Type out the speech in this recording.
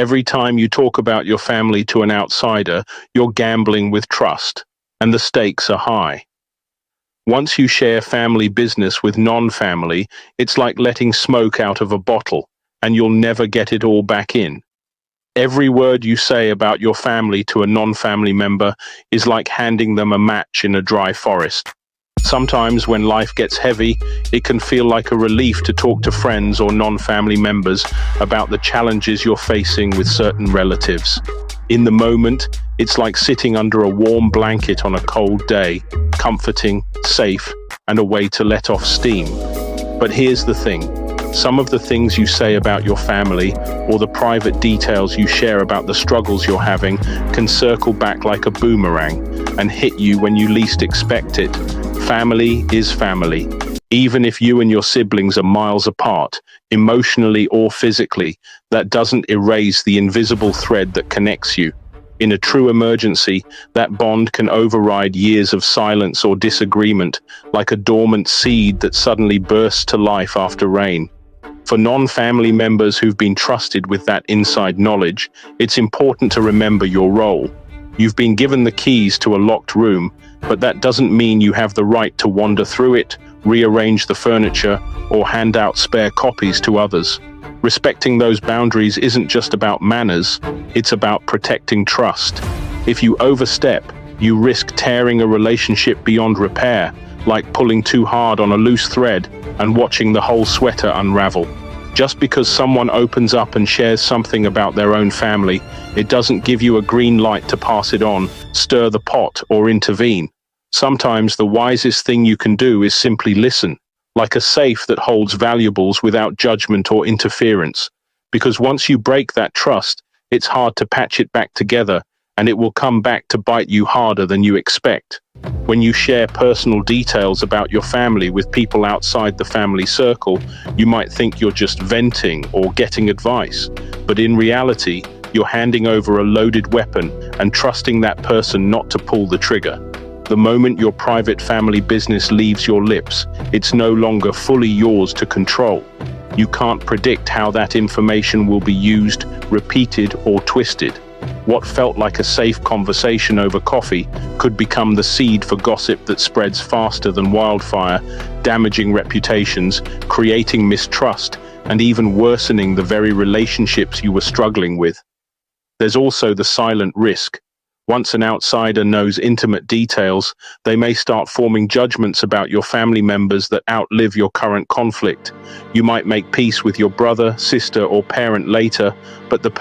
Every time you talk about your family to an outsider, you're gambling with trust, and the stakes are high. Once you share family business with non-family, it's like letting smoke out of a bottle, and you'll never get it all back in. Every word you say about your family to a non-family member is like handing them a match in a dry forest. Sometimes when life gets heavy, it can feel like a relief to talk to friends or non-family members about the challenges you're facing with certain relatives. In the moment, it's like sitting under a warm blanket on a cold day, comforting, safe, and a way to let off steam. But here's the thing. Some of the things you say about your family or the private details you share about the struggles you're having can circle back like a boomerang and hit you when you least expect it. Family is family. Even if you and your siblings are miles apart, emotionally or physically, that doesn't erase the invisible thread that connects you. In a true emergency, that bond can override years of silence or disagreement, like a dormant seed that suddenly bursts to life after rain. For non-family members who've been trusted with that inside knowledge, it's important to remember your role. You've been given the keys to a locked room, but that doesn't mean you have the right to wander through it, rearrange the furniture, or hand out spare copies to others. Respecting those boundaries isn't just about manners, it's about protecting trust. If you overstep, you risk tearing a relationship beyond repair, like pulling too hard on a loose thread and watching the whole sweater unravel. Just because someone opens up and shares something about their own family, it doesn't give you a green light to pass it on, stir the pot, or intervene. Sometimes the wisest thing you can do is simply listen, like a safe that holds valuables without judgment or interference. Because once you break that trust, it's hard to patch it back together, and it will come back to bite you harder than you expect. When you share personal details about your family with people outside the family circle, you might think you're just venting or getting advice. But in reality, you're handing over a loaded weapon and trusting that person not to pull the trigger. The moment your private family business leaves your lips, it's no longer fully yours to control. You can't predict how that information will be used, repeated, or twisted. What felt like a safe conversation over coffee could become the seed for gossip that spreads faster than wildfire, damaging reputations, creating mistrust, and even worsening the very relationships you were struggling with. There's also the silent risk. Once an outsider knows intimate details, they may start forming judgments about your family members that outlive your current conflict. You might make peace with your brother, sister, or parent later, but the person